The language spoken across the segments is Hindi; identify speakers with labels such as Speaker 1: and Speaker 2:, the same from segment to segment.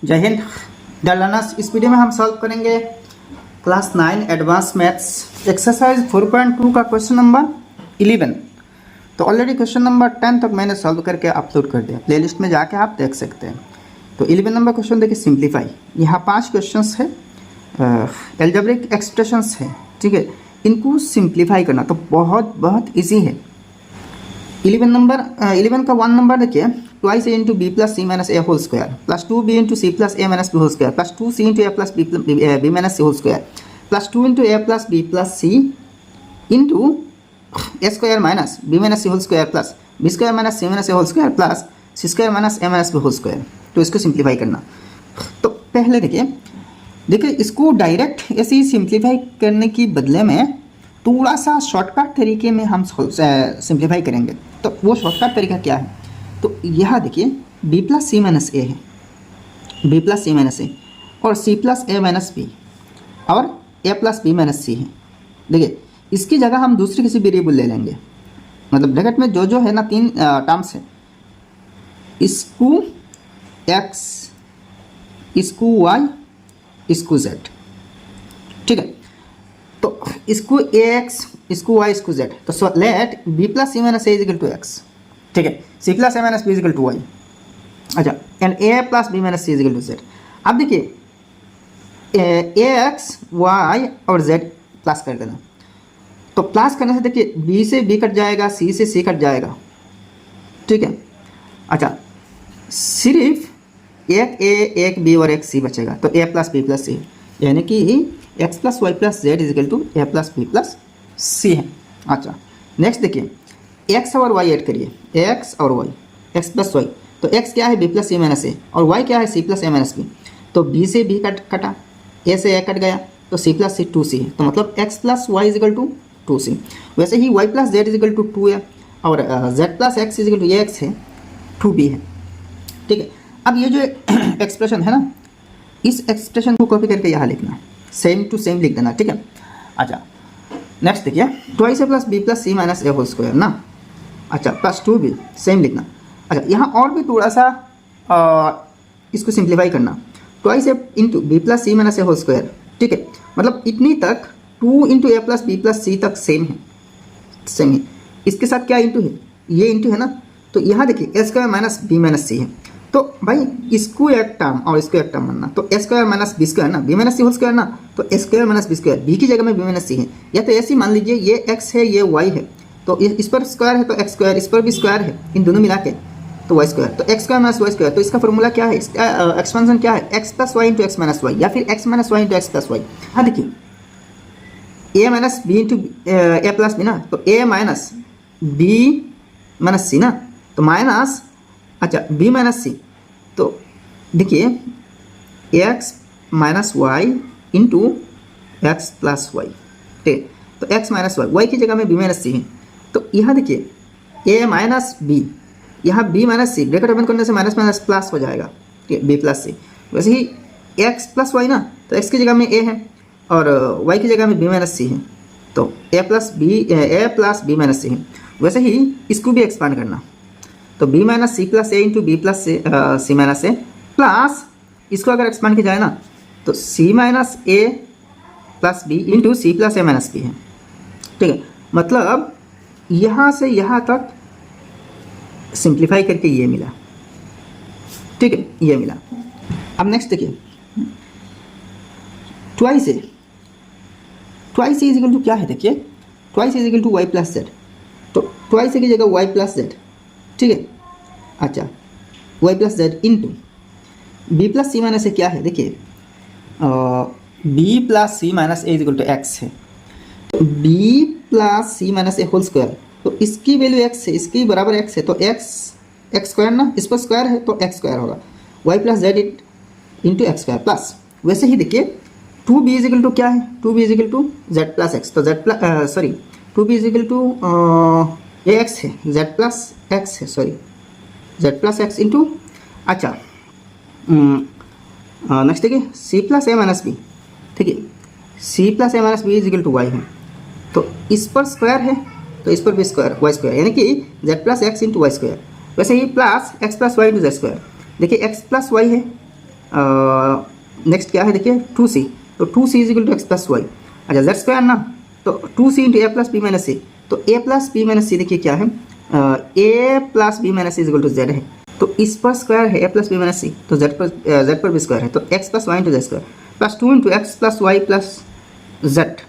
Speaker 1: जय हिंद डियर लर्नर्स। इस वीडियो में हम सॉल्व करेंगे क्लास 9 एडवांस मैथ्स एक्सरसाइज 4.2 का क्वेश्चन नंबर 11। तो ऑलरेडी क्वेश्चन नंबर 10 तक मैंने सॉल्व करके अपलोड कर दिया, प्लेलिस्ट में जाके आप देख सकते हैं। तो 11 नंबर क्वेश्चन देखिए, सिंप्लीफाई। यहाँ 5 क्वेश्चंस है, एल्जेब्रिक एक्सप्रेशंस है, ठीक है। इनको सिंप्लीफाई करना तो बहुत ईजी है। 11 का 1 नंबर देखिए, twice a into B plus c minus a whole square plus 2b into C plus a minus b whole square plus 2c into A plus b minus c whole square plus 2 into A plus B plus c into a square minus b minus c whole square plus B square minus c minus a whole square plus c square minus a minus b whole square. तो इसको सिंप्लीफाई करना। तो पहले देखिए इसको डायरेक्ट ऐसे ही सिंप्लीफाई करने की बदले में थोड़ा सा शॉर्टकट तरीके में हम सिंप्लीफाई करेंगे। तो वो शॉर्टकट तरीका क्या है? तो यहाँ देखिए b प्लस सी माइनस ए है, b plus c minus a और c plus a minus B और a plus b minus c है। देखिए इसकी जगह हम दूसरी किसी वेरिएबल ले लेंगे, मतलब ब्रैकेट में जो है ना 3 टर्म्स है, इसको x, इसको y, इसको z, ठीक है। तो इसको ax, इसको y, इसको z। तो let b plus c minus a is equal to x, ठीक है। c plus a minus b is equal to y, अच्छा, and a plus b minus c is equal to z। अब देखिए ax, y और z प्लस कर देना। तो प्लस करने से देखिए b से b कट जाएगा, c से c कट जाएगा, ठीक है। अच्छा, सिर्फ एक a, एक b और एक c बचेगा। तो a plus B plus c, यानी कि x plus y plus z is equal to a plus B plus c है। अच्छा, नेक्स्ट देखिए x और y ऐड करिए, x और y, x प्लस वाई। तो x क्या है? b plus c minus a, और y क्या है? c plus a minus b. तो b से b कटा, a से a कट गया, तो c प्लस सी 2c है। तो मतलब x plus y is equal to 2c। वैसे ही y plus z is equal to 2 है और z plus x is equal to ax है, 2b है, ठीक है। अब ये जो एक्सप्रेशन है ना, इस एक्सप्रेशन को कॉपी करके यहाँ लिखना, सेम टू सेम लिख देना, ठीक है। अच्छा, नेक्स्ट देखिए twice A plus B plus c minus a whole square ना, अच्छा, प्लस 2b सेम लिखना। अच्छा, यहाँ और भी थोड़ा सा इसको सिंप्लीफाई करना, twice a into B plus c minus a whole square, ठीक है। मतलब इतनी तक 2 इंटू ए प्लस बी प्लस सी तक सेम है। इसके साथ क्या इंटू है? ये इंटू है ना। तो यहाँ देखिए a square minus b minus c है। तो भाई इसको एक टर्म और इसको एक टर्म बनना, तो a square minus b square ना, b minus c whole square ना, तो a square minus b square, b की जगह में बी माइनस सी है। या तो ऐसे ही मान लीजिए ये x है, ये y है, तो इस पर स्क्वायर है तो x स्क्वायर, इस पर भी स्क्वायर है, इन दोनों मिला के तो y स्क्वायर। तो x square minus y square, तो इसका फॉर्मूला क्या है? इसका एक्सपेंशन क्या है? x plus y into x minus y, या फिर x minus Y into x plus y. हाँ देखिए a minus b into A plus b ना, तो a minus b minus c ना, तो माइनस, अच्छा, b माइनस सी। तो देखिए x minus Y into x plus y, ठीक है। तो x माइनस वाई, वाई की जगह में b माइनस सी है। तो यहाँ देखिए a माइनस बी, यहाँ b माइनस सी, ब्रैकेट ओपन करने से माइनस माइनस प्लस हो जाएगा, ठीक है, b प्लस सी। वैसे ही x प्लस वाई ना, तो x की जगह में a है और y की जगह में b माइनस सी है, तो a plus b minus c है। वैसे ही इसको भी एक्सपांड करना, तो b minus c plus a into B plus c minus a plus, इसको अगर एक्सपांड किया जाए ना, तो c minus a plus B into C plus a minus b है, ठीक है। मतलब यहाँ से यहाँ तक सिंप्लीफाई करके ये मिला, ठीक है, ये मिला। अब नेक्स्ट देखिए twice a is equal to क्या है? देखिए twice is equal to y plus z. तो ट्वाइस ए की जगह वाई प्लस जेड, ठीक है। अच्छा, y plus z into B plus c minus a क्या है? देखिए b plus c minus a is equal to x है। B plus c minus a whole square, तो इसकी वैल्यू एक्स है, इसकी बराबर एक्स है, तो एक्स स्क्वायर ना, इस पर स्क्वायर है तो एक्स स्क्वायर होगा, y plus z into x square plus. वैसे ही देखिए 2b इज इक्वल टू क्या है? 2b is equal to z plus x, तो z plus 2b is equal to ये एक्स है, जेड प्लस एक्स है, sorry z plus x into, अच्छा, नेक्स्ट देखिए सी प्लस ए माइनस बी, ठीक है, c plus a minus b is equal to y है। तो इस पर स्क्वायर है तो इस पर भी स्क्वायर, वाई स्क्वायर, यानी कि z plus x into y square. वैसे ही plus x plus y into z square. देखिए एक्स प्लस वाई है नेक्स्ट क्या है देखिए 2c, तो 2c is equal to x plus y. अच्छा जेड स्क्वायर ना, तो 2c इंटू ए प्लस बी माइनस सी, तो a plus b minus c देखिए क्या है, a plus b minus c is equal to z है, तो इस पर स्क्वायर है a plus b minus c, तो जेड पर भी स्क्वायर है, तो x plus y into z square plus 2 into x plus y plus z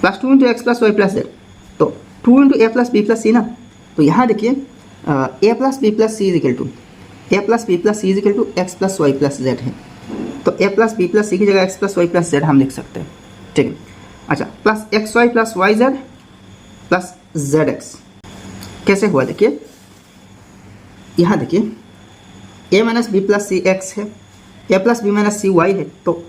Speaker 1: plus 2 into x plus y plus z, तो 2 इंटू ए प्लस बी प्लस सी ना, तो यहाँ देखिए ए plus B plus C is equal to a plus B plus C is equal to x plus y plus Z है, तो a plus B plus c की जगह x plus y plus z हम लिख सकते हैं, ठीक है। अच्छा plus x y plus y z plus z x कैसे हुआ देखिए, यहाँ देखिए a minus b plus c x है, a plus b minus c y है, तो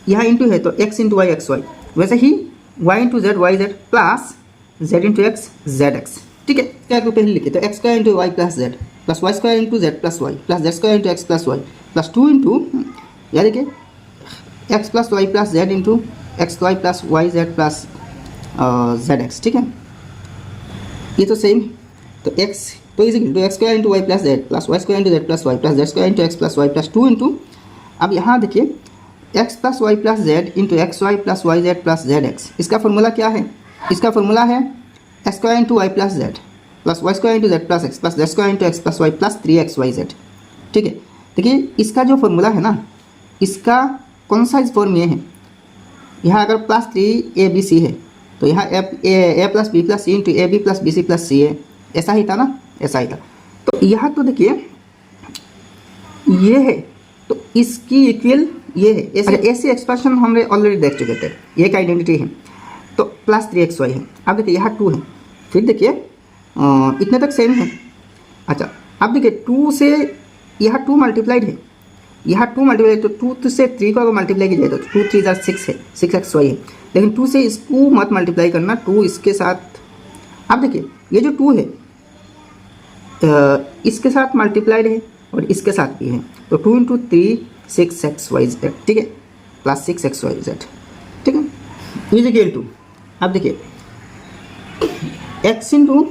Speaker 1: यहाँ इंटू है तो x into y x y, वैसे ही y into z y z plus z into x Z x, ठीक है। क्या को पहले लिखे तो x square into y plus z plus y square into z plus y plus z square into x plus y plus 2 into या देखिए x plus y plus z into x y plus y z plus z x, ठीक है। ये तो सेम, तो एक्स तो is equal to x square into y plus z plus y square into z plus y plus z square into x plus y plus 2 into, अब यहाँ देखिए x plus y plus z into x y plus y z plus z x, इसका फॉर्मूला क्या है, इसका फॉर्मूला है x square into y plus z plus y square into z plus x plus z square into x plus y plus 3 x y z, ठीक है। देखिए इसका जो फॉर्मूला है ना, इसका कौन सा इस फॉर्म में है, यहाँ अगर प्लस 3 ए बी सी है तो यहाँ a plus B plus c into A B plus B C plus c है, ऐसा ही था ना, ऐसा ही था। तो यहाँ तो देखिए ये है, तो इसकी इक्वल ये है, ऐसे एक्सप्रेशन हमने ऑलरेडी देख चुके थे, ये एक आइडेंटिटी है, तो प्लस 3xy है। अब देखिए यहाँ 2 है, फिर देखिए इतने तक सेम है। अच्छा अब देखिए 2 से यहाँ 2 मल्टीप्लाइड है, यहाँ 2 मल्टीप्लाई, तो 2 से 3 को अगर मल्टीप्लाई किया जाए तो 2 3 6 है, 6xy है, लेकिन 2 से इसको मत मल्टीप्लाई करना, 2 इसके साथ, अब देखिए ये जो 2 है इसके साथ मल्टीप्लाइड है और इसके साथ भी है, तो 2 इंटू 3 6xyz, ठीक है, प्लस 6xyz, ठीक है, इज इक्वल टू, अब देखिए x into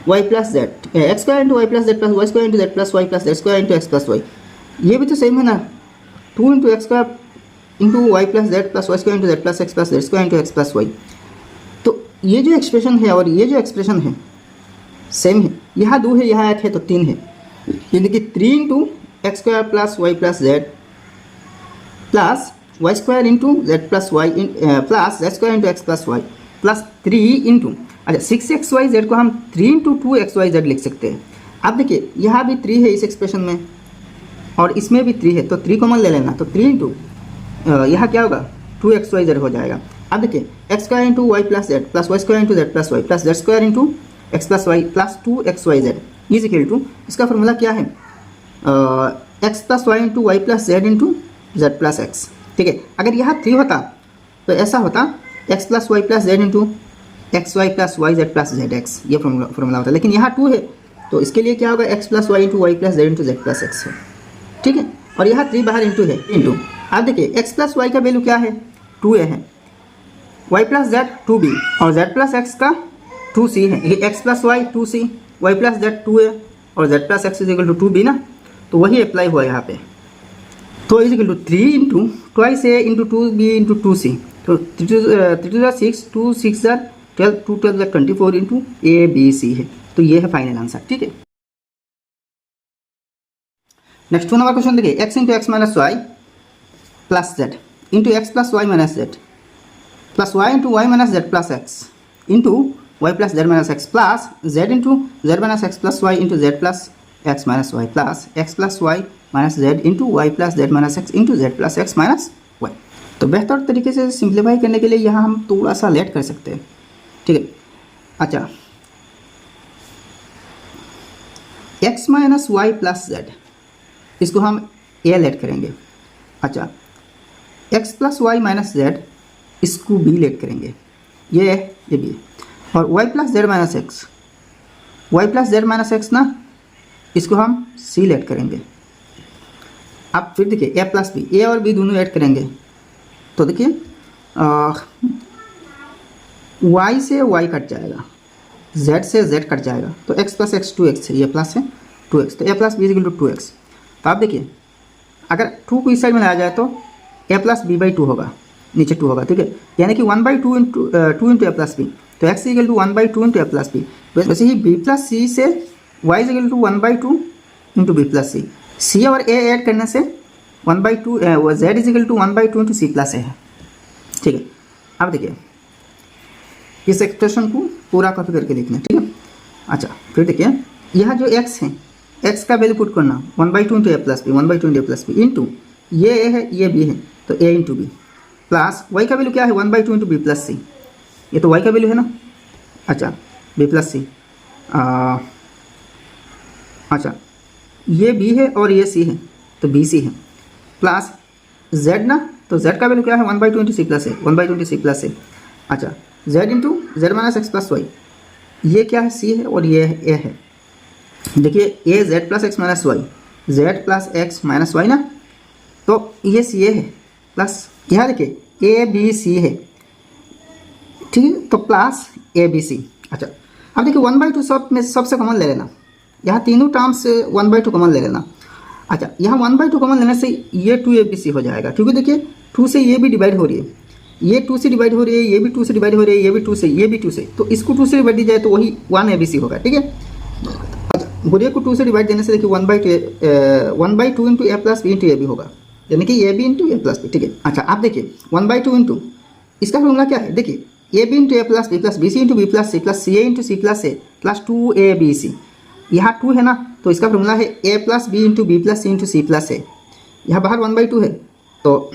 Speaker 1: y plus z, x square into y plus z plus y square into z plus y plus z square into x plus y, ये भी तो सेम है ना, 2 into x square into y plus z plus y square into z plus x plus z square into x plus y, तो ये जो एक्सप्रेशन है और ये जो एक्सप्रेशन है सेम है, यहाँ 2 है यहाँ 1 है तो 3 है, ये देखिए 3 into x square plus y plus z plus y square into z plus y plus z square into x plus y plus 3 into, अच्छा 6xyz को हम 3 इंटू 2xyz लिख सकते हैं। अब देखिए यहाँ भी 3 है इस एक्सप्रेशन में और इसमें भी 3 है, तो 3 कॉमन ले लेना, तो 3 इंटू यहाँ क्या होगा 2xyz हो जाएगा। अब देखिए x square into y plus z plus y square into z plus y plus z square into x plus y plus 2xyz is equal to, इसका फॉर्मूला क्या है, x plus y into y plus z into z plus x, ठीक है। अगर यहाँ 3 होता तो ऐसा होता x plus y plus z into x y plus y z plus z x, ये फॉर्मूला होता है, लेकिन यहाँ 2 है तो इसके लिए क्या होगा x plus y into y plus z into z plus x है, ठीक है, और यहाँ 3 बाहर इंटू है इंटू, अब देखिए एक्स प्लस वाई का वैल्यू क्या है 2a है, वाई प्लस जेड 2b और जेड प्लस एक्स का 2c है, ये x plus y 2c y plus z 2a और z plus x is equal to 2b ना, तो वही अप्लाई हुआ यहाँ पे, तो is equal to 3 into twice a into 2b into 2c, तो 3 6 2 6 12 2 12 24 इंटू ए बी सी है, तो ये है फाइनल आंसर, ठीक है। नेक्स्ट 2 नंबर क्वेश्चन देखिए, x into x minus Y plus z into x plus Y minus Z plus y into Y minus Z plus x into y plus Z minus x plus z into Z minus x plus y into z plus x minus Y plus x plus Y minus Z into y plus Z minus x into z plus x minus y. तो बेहतर तरीके से सिंप्लीफाई करने के लिए यहाँ हम थोड़ा सा लेट कर सकते हैं, ठीक है। अच्छा x minus Y plus z, इसको हम a लेट करेंगे। अच्छा x plus Y minus z, इसको b लेट करेंगे, ये भी है। और y plus Z minus x, y plus Z minus x ना, इसको हम c लेट करेंगे। अब फिर देखिए a प्लस बी, a और b दोनों ऐड करेंगे, तो देखिए y से y कट जाएगा, z से z कट जाएगा, तो x प्लस एक्स 2x है, ये प्लस है 2x, तो a plus b equal to 2x। तो आप देखिए अगर 2 को इस साइड में लाया जाए तो a प्लस बी बाई 2 होगा, नीचे 2 होगा, ठीक है। यानी कि 1/2 इंटू 2 इंटू ए प्लस बी, तो x equal to 1/2 into A plus b. वैसे ही b प्लस सी से y equal to 1/2 into B plus c. C और a ऐड करने से 1/2 z is equal to 1/2 into C plus a है, ठीक है। अब देखिए इस एक्सप्रेशन को पूरा कॉपी करके लिखना है, ठीक है। अच्छा फिर देखिए यह जो x है, x का वैल्यू पुट करना 1/2 इंटू ए प्लस बी, 1/2 इंटू ए प्लस बी इंटू ये a है ये b है तो a into B plus y का वैल्यू क्या है 1/2 इंटू बी प्लस सी, ये तो y का वैल्यू है ना। अच्छा b प्लस सी, अच्छा ये b है और ये c है तो बी सी है प्लस z ना, तो z का वैल्यू क्या है 1/2 into C plus a, 1/2 into C plus a. अच्छा z into Z minus x plus y, ये क्या है c है और ये a है। देखिए a z plus x minus y, z plus x minus y ना, तो ये सी ए है प्लस यहाँ देखिए ए बी सी है, ठीक है, तो प्लस ए बी सी। अच्छा अब देखिए 1/2 सब में सबसे कॉमन ले लेना, यहाँ तीनों टर्म्स से 1/2 कॉमन ले लेना। अच्छा यहाँ 1/2 कॉमन लेने से ये 2abc हो जाएगा, क्योंकि देखिए 2 से ये भी डिवाइड हो रही है, ये 2 से डिवाइड हो रही है, ये भी 2 से डिवाइड हो रही है, ये भी 2 से, ये भी 2 से, तो इसको 2 से डिवाइड दी जाए तो वही 1abc होगा, ठीक है। अच्छा बुरे को 2 से डिवाइड देने से देखिए 1/2 इंटू ए प्लस बी इंटू ए बी होगा, यानी कि A B into A plus B, ठीक है। अच्छा आप देखिए 1/2 इंटू इसका फॉर्मूला क्या है, देखिए A B into A plus B C into B plus C A into C plus A plus 2abc। यहाँ 2 है ना, तो इसका फॉर्मूला है a plus B into B plus c into C plus a. यहाँ बाहर 1/2 है तो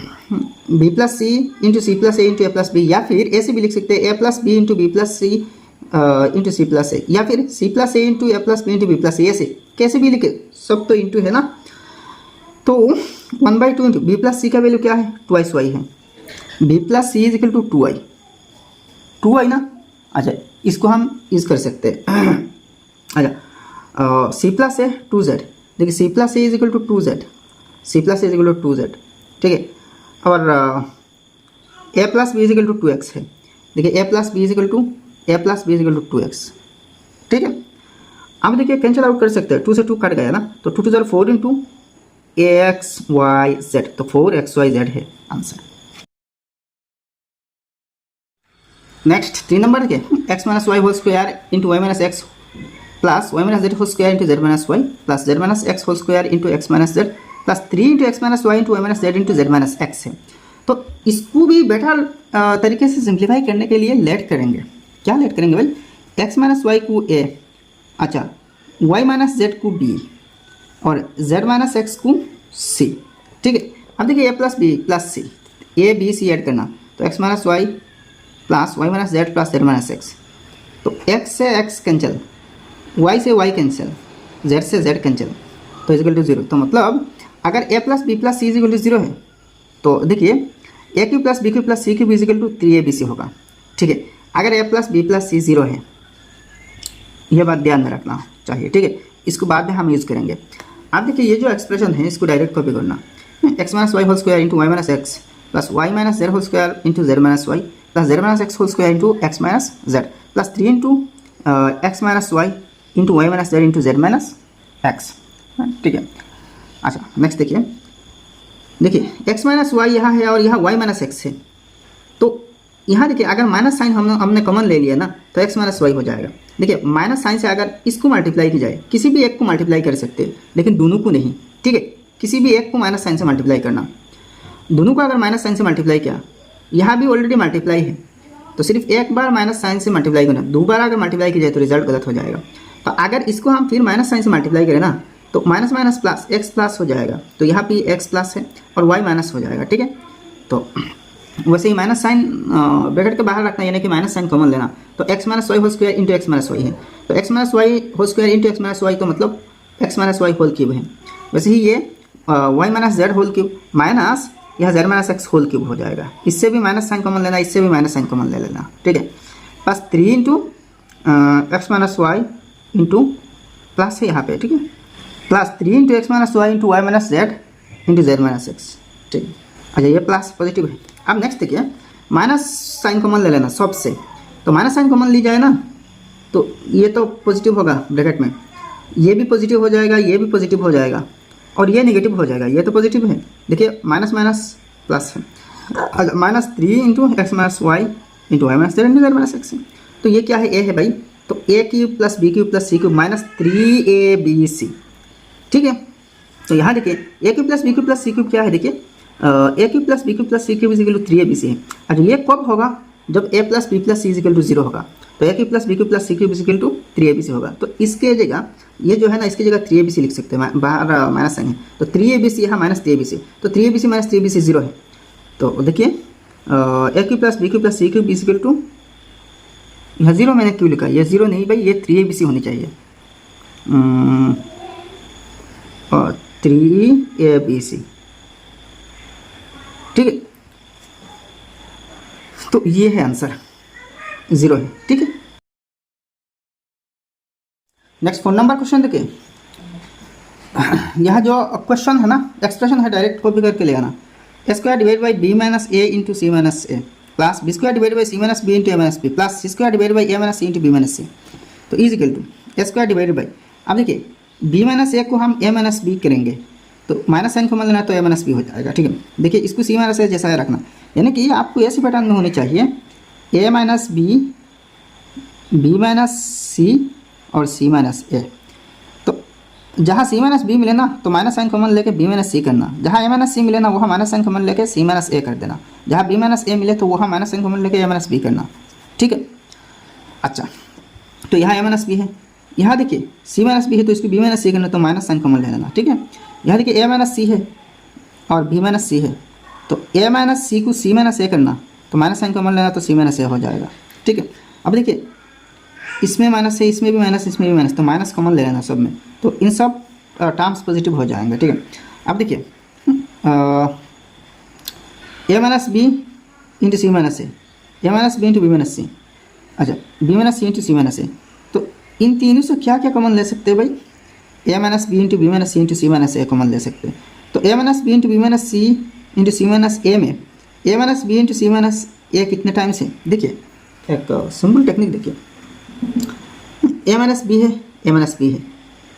Speaker 1: b plus c into C plus a into A plus b, या फिर ए से भी लिख सकते हैं a plus B into B plus c into C plus a, या फिर c plus a into A plus B into B plus a, ऐसे कैसे भी लिखे, सब तो इंटू है ना। तो 1/2 इंटू बी प्लस सी का वैल्यू क्या है 2y है, b plus C is equal to 2y ना। अच्छा इसको हम यूज़ कर सकते हैं। अच्छा सी प्लस है 2z, देखिए सी plus a is equal to 2z, c plus a is equal to 2z, ठीक है। और a plus b is equal to 2x है, देखिए ए plus b is equal to 2x, ठीक है। अब देखिए कैंसिल आउट कर सकते हैं, 2 से 2 कट गया ना, तो 2 to 4 इंटू axyz, तो 4xyz है आंसर। नेक्स्ट 3 नंबर के x minus Y whole square into Y minus x plus Y minus Z whole square into Z minus Y plus Z minus x whole square into x minus Z plus 3 into x minus Y into Y minus Z into Z minus X है। तो इसको भी बेटर तरीके से सिंप्लीफाई करने के लिए लेट करेंगे, क्या लेट करेंगे भाई, एक्स माइनस वाई को ए, अच्छा वाई माइनस जेड को बी और जेड माइनस एक्स को सी, ठीक है। अब देखिए ए plus B plus C, A B C add करना, तो x minus Y plus Y minus Z plus Z minus x, तो एक्स से एक्स कैंसिल, वाई से वाई कैंसिल, जेड से जेड कैंसिल, तो इज इक्वल टू 0। तो मतलब अगर ए plus B plus C is equal to 0 है तो देखिए a cube plus b cube plus c cube is equal to 3abc होगा, ठीक है। अगर ए प्लस बी प्लस सी 0 है, यह बात ध्यान में रखना चाहिए, ठीक है। इसको बाद में हम यूज़ करेंगे। अब देखिए ये जो एक्सप्रेशन है इसको डायरेक्ट कॉपी करना, X minus Y whole square into Y minus x plus Y minus Z whole square into Z minus Y plus Z minus x whole square into x minus Z plus 3 into x minus Y into Y minus Z into Z minus X, ठीक है। अच्छा नेक्स्ट देखिए एक्स माइनस वाई यहाँ है और यहाँ वाई माइनस एक्स है, तो यहाँ देखिए अगर माइनस साइन हमने कॉमन ले लिया ना तो एक्स माइनस वाई हो जाएगा। देखिए माइनस साइन से अगर इसको मल्टीप्लाई की जाए, किसी भी एक को मल्टीप्लाई कर सकते हैं लेकिन दोनों को नहीं, ठीक है। किसी भी एक को माइनस साइन से मल्टीप्लाई करना, दोनों को अगर माइनस साइन से मल्टीप्लाई किया, यहाँ भी ऑलरेडी मल्टीप्लाई है, तो सिर्फ एक बार माइनस साइन से मल्टीप्लाई करना, 2 बार अगर मल्टीप्लाई की जाए तो रिजल्ट गलत हो जाएगा। तो अगर इसको हम फिर माइनस साइन से मल्टीप्लाई करें ना तो minus minus plus x plus हो जाएगा, तो यहाँ पे एक्स प्लस है और वाई माइनस हो जाएगा, ठीक है। तो वैसे ही माइनस साइन ब्रैकेट के बाहर रखना, यानी कि माइनस साइन कॉमन लेना, तो x minus Y whole square into x minus y है, तो x minus Y whole square into x minus y तो मतलब x minus Y whole cube है। वैसे ही ये y minus Z whole cube minus यह z minus x whole cube हो जाएगा, इससे भी माइनस साइन कॉमन लेना, इससे भी माइनस साइन कॉमन ले लेना, ठीक है। Plus 3 into x minus Y into plus है यहाँ पे, ठीक है, plus 3 into x minus Y into Y minus Z into Z minus X, ठीक है। अच्छा ये प्लस पॉजिटिव है। अब नेक्स्ट देखिए माइनस साइन कॉमन ले लेना सबसे, तो माइनस साइन कॉमन ली जाए ना तो ये तो पॉजिटिव होगा ब्रैकेट में, ये भी पॉजिटिव हो जाएगा, ये भी पॉजिटिव हो जाएगा, और ये नेगेटिव हो जाएगा, ये तो पॉजिटिव है। देखिए माइनस माइनस प्लस है, -3 into x minus Y into Y minus Z into Z minus x. तो ये क्या है, ए है भाई, तो a cube plus b cube plus c cube -3ab। ठीक है, तो यहाँ देखिए a cube plus b cube plus c cube क्या है, देखिए a cube plus b cube plus c cube is equal to 3abc है। अच्छा ये कब होगा, जब a plus B plus C is equal to 0 होगा। तो a cube plus b cube plus c cube is equal to 3abc होगा। तो इसके जगह ये जो है ना, इसकी जगह 3abc लिख सकते हैं, बाहर माइनस साइन है, तो 3abc यहाँ -3abc, तो 3abc माइनस 3abc 0 है। तो देखिए a cube plus b cube plus c cube is equal to, यहाँ 0 मैंने क्यों लिखा, ये 0 नहीं भाई, ये 3abc होनी चाहिए, और 3abc। ठीक है, तो ये है आंसर, 0 है। ठीक है, नेक्स्ट 4 नंबर क्वेश्चन देखिए। यहाँ जो क्वेश्चन है ना, एक्सप्रेशन है, डायरेक्ट कॉपी करके ले आना। A square divide by b minus a into c minus a plus B square divide by c minus b into a minus b plus c square divide by a minus c into b minus c, तो is equal to a square divide by, अब देखिए बी माइनस ए को हम ए माइनस बी करेंगे, तो माइनस साइन को मान लेना, तो ए माइनस बी हो जाएगा। ठीक है, देखिए इसको सी माइनस ए जैसा रखना, यानी कि आपको ऐसी पैटर्न में होनी चाहिए, ए माइनस बी, बी माइनस सी और सी माइनस ए। तो जहाँ सी माइनस बी मिले ना, तो माइनस साइन कॉमन लेके बी माइनस सी करना, जहाँ ए माइनस सी मिले ना, वहाँ माइनस साइन कॉमन लेके सी माइनस ए कर देना, जहाँ बी माइनस ए मिले तो वहाँ माइनस साइन कॉमन लेके ए माइनस बी करना। ठीक है, अच्छा तो यहाँ ए माइनस बी है, यहाँ देखिए सी माइनस बी है, तो इसको बी माइनस सी करना, तो माइनस साइन कॉमन ले लेना। ठीक है, यहाँ देखिए ए माइनस सी है और बी माइनस सी है, तो ए माइनस सी को सी माइनस ए करना, तो माइनस साइन कॉमन लेना, तो सी माइनस ए हो जाएगा। ठीक है, अब देखिए इसमें माइनस है, इसमें भी माइनस, इसमें भी माइनस, तो माइनस कॉमन ले लेना सब में, तो इन सब टर्म्स पॉजिटिव हो जाएंगे। ठीक है, अब देखिए a minus b into c minus a minus b into b minus c, अच्छा b minus c into c minus a, तो इन तीनों से क्या क्या कॉमन ले सकते हैं भाई, a minus b into b minus c into c minus a common ले सकते हैं। तो a minus b into b minus c into c minus a में a minus b into c minus a कितने टाइम्स है, देखिए एक सिंपल टेक्निक देखिए, ए माइनस बी है, ए माइनस बी है,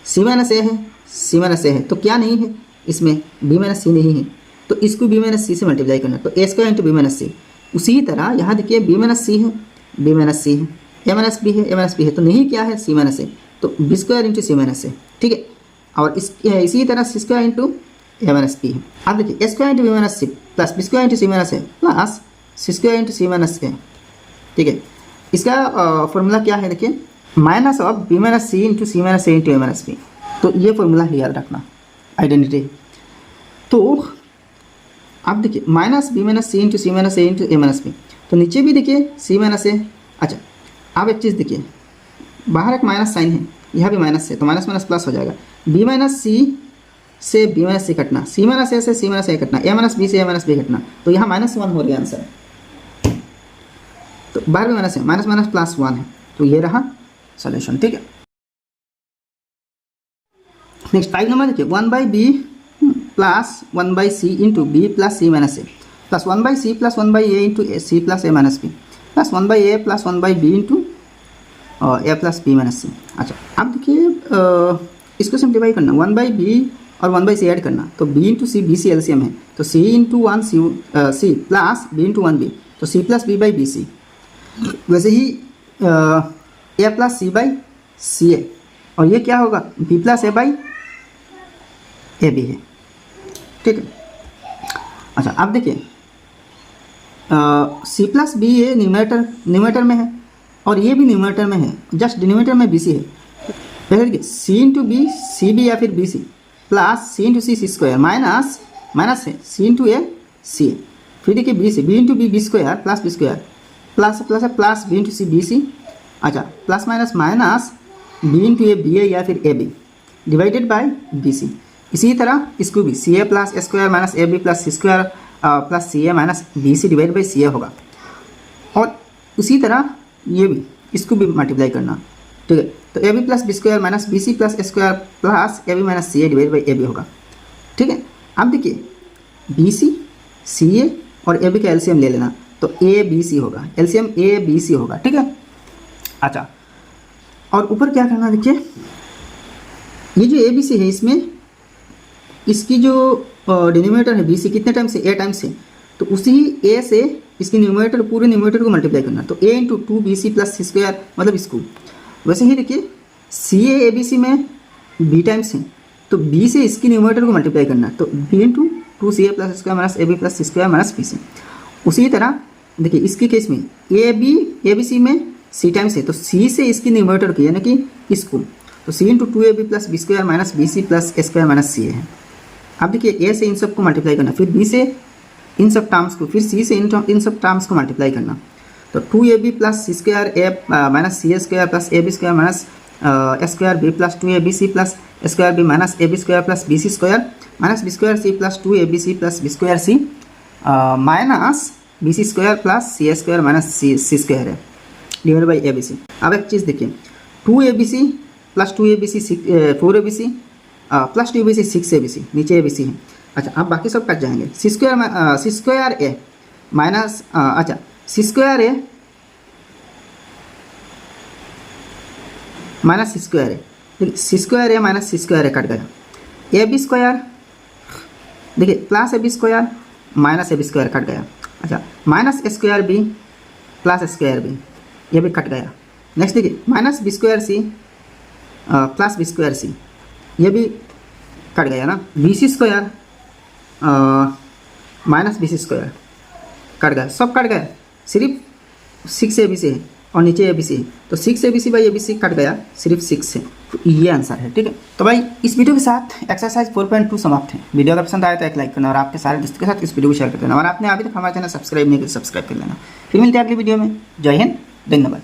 Speaker 1: सी माइनस ए है, सी माइनस ए है, तो क्या नहीं है इसमें, बी माइनस सी नहीं है, तो इसको बी माइनस सी से मल्टीप्लाई करना, तो a square into b minus सी। उसी तरह यहाँ देखिए बी माइनस सी है, बी माइनस सी है, ए माइनस बी है, ए माइनस बी है, तो नहीं क्या है, सी माइनस ए, तो b square into c minus a. ठीक है, और इसी तरह c square into a minus b है। अब देखिए a square into b minus c plus B square into c minus a plus c square into c minus a. ठीक है, इसका फॉर्मूला क्या है, देखिए minus of b minus c into c minus a into a minus b, तो ये फॉर्मूला है, याद रखना, आइडेंटिटी। तो अब देखिए minus b minus c into c minus a into a minus b, तो नीचे भी देखिए सी माइनस ए। अच्छा अब एक चीज़ देखिए, बाहर एक माइनस साइन है, यहाँ भी माइनस है, तो माइनस माइनस प्लस हो जाएगा, बी माइनस सी से बी माइनस सी कटना, सी माइनस ए से सी माइनस ए कटना, ए माइनस बी से ए माइनस बी कटना, तो यहाँ -1 हो रही है आंसर। तो बाहर भी माइनस है, माइनस माइनस प्लस 1 है, तो ये रहा सॉल्यूशन। ठीक है, नेक्स्ट 5 नंबर देखिए, 1/b plus 1/c into B plus c minus a plus 1/c plus 1/a into C plus a minus b plus 1/a plus 1/b into A plus b minus c. अच्छा अब देखिए इसको सिंप्लीफाई करना, 1/b और 1/c ऐड करना, तो b इंटू सी, बी सी एलसीएम है, तो c into 1 C plus b into 1b, तो c plus b by B C. वैसे ही a plus C by C A, और ये क्या होगा, b plus A by A B है। ठीक है, अच्छा अब देखिए सी प्लस बी ए न्यूमरेटर में है और ये भी न्यूमरेटर में है, जस्ट डिनोमिनेटर में बी सी है। पहले देखिए c into b c b या फिर बी सी plus c into c square minus minus है c into a c a, फिर देखिए b c b into b square plus B square plus plus है plus B into C B c, अच्छा plus minus minus b into a या फिर a b divided by b c. इसी तरह इसको भी c a plus A square minus a B plus c square plus C a minus B c divide by C a होगा, और उसी तरह ये भी इसको भी मल्टीप्लाई करना। ठीक है, तो A B plus B square minus B C plus A square plus A B minus C A divide by A B होगा। ठीक है, अब देखिए बी सी ए और ए बी का एलसीएम ले लेना, तो ए बी सी होगा, एलसीएम ए बी सी होगा। ठीक है, अच्छा और ऊपर क्या करना, देखिए ये जो ए बी सी है इसमें इसकी जो डिनोमिनेटर है BC कितने टाइम से, A टाइम से, तो उसी A से इसकी न्यूमरेटर पूरे न्यूमरेटर को मल्टीप्लाई करना, तो A into 2BC plus C square मतलब इसको। वैसे ही देखिए CA ABC में B टाइम्स है, तो B से इसकी न्यूमरेटर को मल्टीप्लाई करना, तो B into 2CA plus square minus AB plus C square minus BC। उसी तरह देखिए इसके केस में AB ABC में C टाइम्स है, तो C से इसकी न्यूमरेटर की यानी कि इसको, तो C into 2AB plus B square minus BC plus A square minus CA है। अब देखिए A से इन सब को मल्टीप्लाई करना, फिर B से इन सब टर्म्स को, फिर C से इन सब टर्म्स को मल्टीप्लाई करना, तो 2AB plus C square A minus CA square plus AB square minus A square B plus 2ABC plus A square B minus AB square plus BC square minus B square C plus 2ABC plus B square C minus BC square plus CA square minus C square है डिवाइड बाई ABC। अब एक चीज़ देखिए 2ABC plus 2ABC 4ABC plus 2ABC 6ABC, नीचे ABC है। अच्छा अब बाकी सब कट जाएंगे, C स्क्वायर A माइनस अच्छा C square A minus C square A, C square A minus C square A कट गया। AB स्क्वायर देखिए plus AB square minus AB square cut गया। अच्छा minus A square B plus A square B ये भी कट गया। नेक्स्ट देखिए minus B square C plus B square C ये भी कट गया ना। BC square minus BC square cut गया, सब कट गया, सिर्फ 6ABC है और नीचे ABC है, तो 6ABC बाई ABC कट गया, सिर्फ 6 है, तो ये आंसर है। ठीक है, तो भाई इस वीडियो के साथ एक्सरसाइज 4.2 समाप्त है। वीडियो अगर पसंद आया तो एक लाइक करना और आपके सारे दोस्तों के साथ इस वीडियो को शेयर कर देना, और आपने अभी तक हमारा चैनल सब्सक्राइब नहीं किया सब्सक्राइब कर लेना। फिर मिलते हैं अगली वीडियो में। जय हिंद, धन्यवाद।